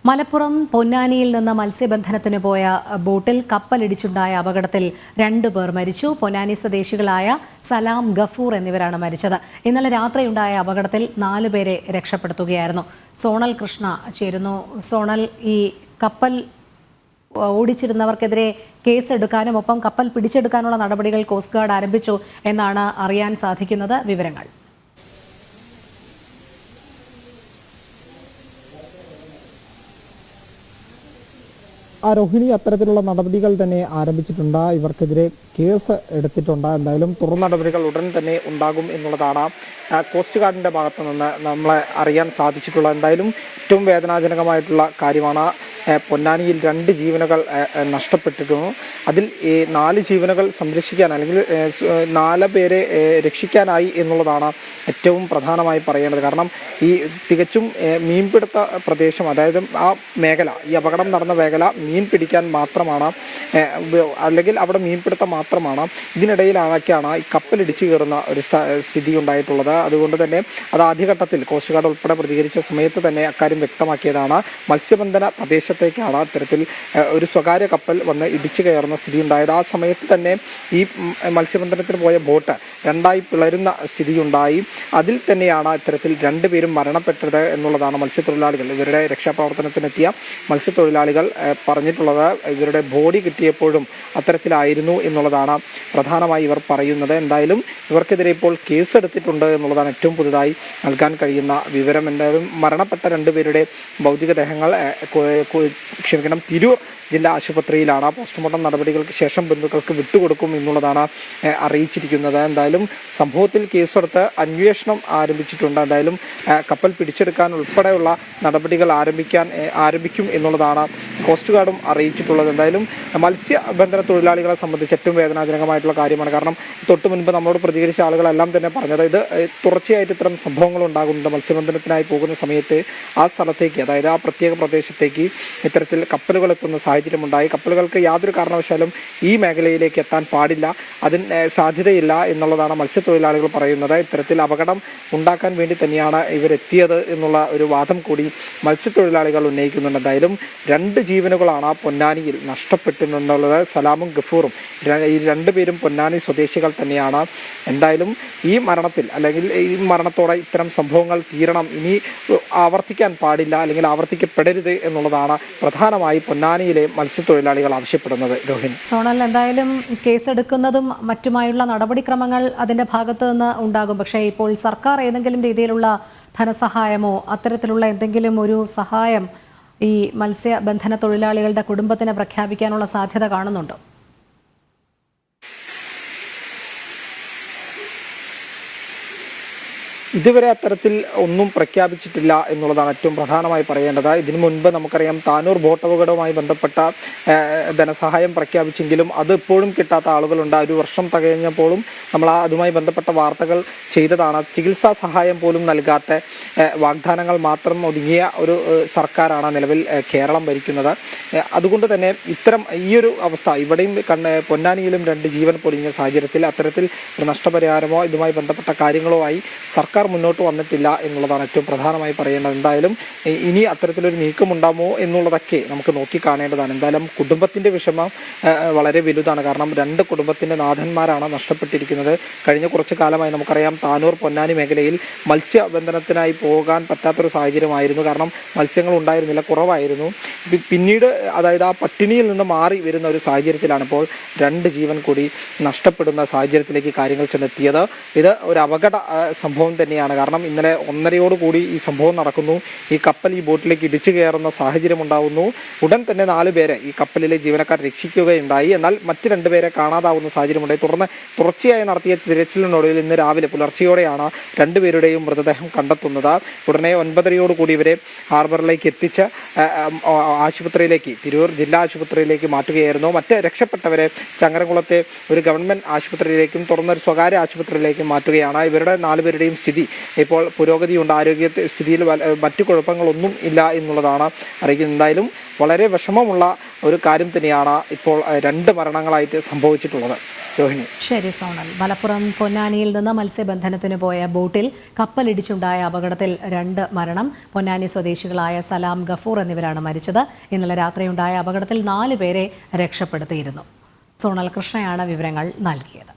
മലപ്പുറം പൊന്നാനിയിൽ നിന്ന് മത്സ്യബന്ധനത്തിന് പോയ ബോട്ടിൽ കപ്പലിടിച്ചുണ്ടായ അപകടത്തിൽ 2 പേർ മരിച്ചു. പൊന്നാനി സ്വദേശികളായ സലാം, ഗഫൂർ എന്നിവരാണ് മരിച്ചത്. ഇന്നലെ രാത്രിയുണ്ടായ അപകടത്തിൽ 4 പേരെ രക്ഷപ്പെടുത്തുകയായിരുന്നു. സോണൽ കൃഷ്ണ ചേരുന്നു. സോണൽ, ഈ കപ്പൽ ഓടിച്ചിരുന്നവർക്കെതിരെ കേസെടുക്കാനും ഒപ്പം കപ്പൽ പിടിച്ചെടുക്കാനുള്ള നടപടികൾ കോസ്റ്റ് ഗാർഡ് ആരംഭിച്ചു എന്നാണ് അറിയാൻ സാധിക്കുന്നത്. വിവരങ്ങൾ. രോഹിണി, അത്തരത്തിലുള്ള നടപടികൾ തന്നെ ആരംഭിച്ചിട്ടുണ്ട്. ഇവർക്കെതിരെ കേസ് എടുത്തിട്ടുണ്ട്. എന്തായാലും തുടർ നടപടികൾ ഉടൻ തന്നെ ഉണ്ടാകും എന്നുള്ളതാണ് കോസ്റ്റ് ഗാർഡിൻ്റെ ഭാഗത്തു നിന്ന് നമ്മളെ അറിയാൻ സാധിച്ചിട്ടുള്ളത്. എന്തായാലും ഏറ്റവും വേദനാജനകമായിട്ടുള്ള കാര്യമാണ്. പൊന്നാനിയിൽ 2 ജീവനുകൾ നഷ്ടപ്പെട്ടിരുന്നു. അതിൽ 4 ജീവനുകൾ സംരക്ഷിക്കാൻ, അല്ലെങ്കിൽ 4 പേരെ രക്ഷിക്കാനായി എന്നുള്ളതാണ് ഏറ്റവും പ്രധാനമായി പറയേണ്ടത്. കാരണം ഈ തികച്ചും മീൻപിടുത്ത പ്രദേശം, അതായത് ആ മേഖല, ഈ അപകടം നടന്ന മേഖല മീൻ പിടിക്കാൻ മാത്രമാണ്, അല്ലെങ്കിൽ അവിടെ മീൻപിടുത്തം മാത്രമാണ്. ഇതിനിടയിലാക്കിയാണ് ഈ കപ്പലിടിച്ചു കയറുന്ന ഒരു സ്ഥിതി ഉണ്ടായിട്ടുള്ളത്. അതുകൊണ്ട് തന്നെ അത് ആദ്യഘട്ടത്തിൽ കോസ്റ്റ് ഗാർഡ് ഉൾപ്പെടെ പ്രതികരിച്ച സമയത്ത് തന്നെ അക്കാര്യം വ്യക്തമാക്കിയതാണ്. മത്സ്യബന്ധന പ്രദേശത്തേക്കാണ് അത്തരത്തിൽ ഒരു സ്വകാര്യ കപ്പൽ വന്ന് ഇടിച്ചു കയറുന്ന സ്ഥിതി ഉണ്ടായത്. ആ സമയത്ത് തന്നെ ഈ മത്സ്യബന്ധനത്തിന് പോയ ബോട്ട് 2ആയി പിളരുന്ന സ്ഥിതിയുണ്ടായി. അതിൽ തന്നെയാണ് ഇത്തരത്തിൽ 2 പേരും മരണപ്പെട്ടത് എന്നുള്ളതാണ് മത്സ്യത്തൊഴിലാളികൾ, ഇവരുടെ രക്ഷാപ്രവർത്തനത്തിനെത്തിയ മത്സ്യത്തൊഴിലാളികൾ പറഞ്ഞിട്ടുള്ളത്. ഇവരുടെ ബോഡി കിട്ടിയപ്പോഴും അത്തരത്തിലായിരുന്നു എന്നുള്ളതാണ് പ്രധാനമായി ഇവർ പറയുന്നത്. എന്തായാലും ഇവർക്കെതിരെ ഇപ്പോൾ കേസെടുത്തിട്ടുണ്ട് എന്നുള്ളതാണ് ഏറ്റവും പുതുതായി നൽകാൻ കഴിയുന്ന വിവരം. എന്തായാലും മരണപ്പെട്ട 2 പേരുടെ ഭൗതികദേഹങ്ങൾ തിരൂർ ജില്ലാ ആശുപത്രിയിലാണ്. പോസ്റ്റ്മോർട്ടം നടപടികൾക്ക് ശേഷം ബന്ധുക്കൾക്ക് വിട്ടുകൊടുക്കും എന്നുള്ളതാണ് അറിയിച്ചിരിക്കുന്നത്. എന്തായാലും സംഭവത്തിൽ കേസെടുത്ത് അന്വേഷണം ആരംഭിച്ചിട്ടുണ്ട്. എന്തായാലും കപ്പൽ പിടിച്ചെടുക്കാൻ ഉൾപ്പെടെയുള്ള നടപടികൾ ആരംഭിക്കും എന്നുള്ളതാണ് കോസ്റ്റ് ഗാർഡും അറിയിച്ചിട്ടുള്ളത്. എന്തായാലും മത്സ്യബന്ധന തൊഴിലാളികളെ സംബന്ധിച്ച് ഏറ്റവും വേദനാജനകമായിട്ടുള്ള കാര്യമാണ്. കാരണം തൊട്ട് മുൻപ് നമ്മളോട് പ്രതികരിച്ച ആളുകളെല്ലാം തന്നെ പറഞ്ഞത്, ഇത് തുടർച്ചയായിട്ട് ഇത്തരം സംഭവങ്ങൾ ഉണ്ടാകുന്നുണ്ട്. മത്സ്യബന്ധനത്തിനായി പോകുന്ന സമയത്ത് ആ സ്ഥലത്തേക്ക്, അതായത് ആ പ്രത്യേക പ്രദേശത്തേക്ക് ഇത്തരത്തിൽ കപ്പലുകൾ എത്തുന്ന സാഹചര്യമുണ്ടായി. കപ്പലുകൾക്ക് യാതൊരു കാരണവശാലും ഈ മേഖലയിലേക്ക് എത്താൻ പാടില്ല, അതിന് സാധ്യതയില്ല എന്നുള്ളതാണ് മത്സ്യത്തൊഴിലാളികൾ പറയുന്നത്. ഇത്തരത്തിൽ അപകടം ഉണ്ടാക്കാൻ വേണ്ടി തന്നെയാണ് ഇവരെത്തിയത് എന്നുള്ള ഒരു വാദം കൂടി മത്സ്യത്തൊഴിലാളികൾ ഉന്നയിക്കുന്നുണ്ട്. എന്തായാലും 2 ജീവനുകളാണ് പൊന്നാനിയിൽ നഷ്ടപ്പെട്ടിട്ടുള്ളത്. സലാമും ഗഫൂറും, ഈ 2 പേരും പൊന്നാനി സ്വദേശികൾ തന്നെയാണ്. എന്തായാലും ഈ മരണത്തിൽ, അല്ലെങ്കിൽ ഈ മരണത്തോടെ ഇത്തരം സംഭവങ്ങൾ തീരണം, ഇനി ആവർത്തിക്കാൻ പാടില്ല, അല്ലെങ്കിൽ ആവർത്തിക്കപ്പെടരുത് എന്നുള്ളതാണ് പ്രധാനമായി പൊന്നാനിയിലെ മത്സ്യത്തൊഴിലാളികൾ ആവശ്യപ്പെടുന്നത്. രോഹിണി, സോണൽ, എന്തായാലും കേസെടുക്കുന്നതും മറ്റുമായുള്ള നടപടിക്രമങ്ങൾ അതിൻ്റെ ഭാഗത്ത് നിന്ന് ഉണ്ടാകും. പക്ഷേ ഇപ്പോൾ സർക്കാർ ഏതെങ്കിലും രീതിയിലുള്ള ധനസഹായമോ അത്തരത്തിലുള്ള എന്തെങ്കിലും ഒരു സഹായം ഈ മത്സ്യബന്ധന തൊഴിലാളികളുടെ കുടുംബത്തിന് പ്രഖ്യാപിക്കാനുള്ള സാധ്യത കാണുന്നുണ്ടോ? ഇതുവരെ അത്തരത്തിൽ ഒന്നും പ്രഖ്യാപിച്ചിട്ടില്ല എന്നുള്ളതാണ് ഏറ്റവും പ്രധാനമായി പറയേണ്ടത്. ഇതിനു മുൻപ് നമുക്കറിയാം, താനൂർ ബോട്ട് അപകടവുമായി ബന്ധപ്പെട്ട ധനസഹായം പ്രഖ്യാപിച്ചെങ്കിലും അത് ഇപ്പോഴും കിട്ടാത്ത ആളുകളുണ്ട്. 1 വർഷം തികഞ്ഞപ്പോഴും നമ്മൾ അതുമായി ബന്ധപ്പെട്ട വാർത്തകൾ ചെയ്തതാണ്. ചികിത്സാ സഹായം പോലും നൽകാത്ത വാഗ്ദാനങ്ങൾ മാത്രം ഒതുങ്ങിയ ഒരു സർക്കാരാണ് നിലവിൽ കേരളം ഭരിക്കുന്നത്. അതുകൊണ്ട് തന്നെ ഈ ഒരു അവസ്ഥ ഇവിടെയും പൊന്നാനിയിലും 2 ജീവൻ പൊലിഞ്ഞ സാഹചര്യത്തിൽ അത്തരത്തിൽ ഒരു നഷ്ടപരിഹാരമോ ഇതുമായി ബന്ധപ്പെട്ട കാര്യങ്ങളോ ആയി സർക്കാർ മുന്നോട്ട് വന്നിട്ടില്ല എന്നുള്ളതാണ് ഏറ്റവും പ്രധാനമായി പറയേണ്ടത്. എന്തായാലും ഇനി അത്തരത്തിലൊരു നീക്കമുണ്ടാകുമോ എന്നുള്ളതൊക്കെ നമുക്ക് നോക്കി കാണേണ്ടതാണ്. എന്തായാലും കുടുംബത്തിൻ്റെ വിഷമം വളരെ വലുതാണ്. കാരണം 2 കുടുംബത്തിൻ്റെ നാഥന്മാരാണ് നഷ്ടപ്പെട്ടിരിക്കുന്നത്. കഴിഞ്ഞ കുറച്ച് കാലമായി നമുക്കറിയാം, താനൂർ പൊന്നാനി മേഖലയിൽ മത്സ്യബന്ധനത്തിനായി പോകാൻ പറ്റാത്തൊരു സാഹചര്യമായിരുന്നു. കാരണം മത്സ്യങ്ങൾ ഉണ്ടായിരുന്നില്ല, കുറവായിരുന്നു. പിന്നീട്, അതായത് ആ പട്ടിണിയിൽ നിന്ന് മാറി വരുന്ന ഒരു സാഹചര്യത്തിലാണ് ഇപ്പോൾ 2 ജീവൻ കൂടി നഷ്ടപ്പെടുന്ന സാഹചര്യത്തിലേക്ക് കാര്യങ്ങൾ ചെന്നെത്തിയത്. ഇത് ഒരു അപകട സംഭവം തന്നെയാണ്. കാരണം ഇന്നലെ 1:30 ഈ സംഭവം നടക്കുന്നു. ഈ കപ്പൽ ഈ ബോട്ടിലേക്ക് ഇടിച്ചു കയറുന്ന സാഹചര്യം ഉണ്ടാകുന്നു. ഉടൻ തന്നെ 4 പേരെ ഈ കപ്പലിലെ ജീവനക്കാർ രക്ഷിക്കുകയുണ്ടായി. എന്നാൽ മറ്റ് 2 പേരെ കാണാതാവുന്ന സാഹചര്യമുണ്ടായി. തുടർച്ചയായി നടത്തിയ തിരച്ചിലിനൊടുവിൽ ഇന്ന് രാവിലെ പുലർച്ചെയോടെയാണ് 2 പേരുടെയും മൃതദേഹം കണ്ടെത്തുന്നത്. ഉടനെ 9:30 ഇവരെ ഹാർബറിലേക്ക് എത്തിച്ച് ആശുപത്രിയിലേക്ക്, തിരൂർ ജില്ലാ ആശുപത്രിയിലേക്ക് മാറ്റുകയായിരുന്നു. മറ്റ് രക്ഷപ്പെട്ടവരെ ചങ്ങരംകുളത്തെ ഒരു ഗവൺമെൻറ് ആശുപത്രിയിലേക്കും തുടർന്ന് ഒരു സ്വകാര്യ ആശുപത്രിയിലേക്കും മാറ്റുകയാണ്. ഇവരുടെ 4 പേരുടെയും സ്ഥിതി ഇപ്പോൾ പുരോഗതിയുണ്ട്. ആരോഗ്യ സ്ഥിതിയിൽ മറ്റു കുഴപ്പങ്ങളൊന്നും ഇല്ല എന്നുള്ളതാണ് അറിയിക്കുന്നത്. എന്തായാലും വളരെ വിഷമമുള്ള ഒരു കാര്യം തന്നെയാണ് ഇപ്പോൾ 2 മരണങ്ങളായിട്ട് സംഭവിച്ചിട്ടുള്ളത്. രോഹിണി. ശരി സോണൽ. മലപ്പുറം പൊന്നാനിയിൽ നിന്ന് മത്സ്യബന്ധനത്തിന് പോയ ബോട്ടിൽ കപ്പലിടിച്ചുണ്ടായ അപകടത്തിൽ 2 മരണം. പൊന്നാനി സ്വദേശികളായ സലാം ഗഫൂർ എന്നിവരാണ് മരിച്ചത്. ഇന്നലെ രാത്രിയുണ്ടായ അപകടത്തിൽ 4 പേരെ രക്ഷപ്പെടുത്തിയിരുന്നു. സോണൽ കൃഷ്ണയാണ് വിവരങ്ങൾ നൽകിയത്.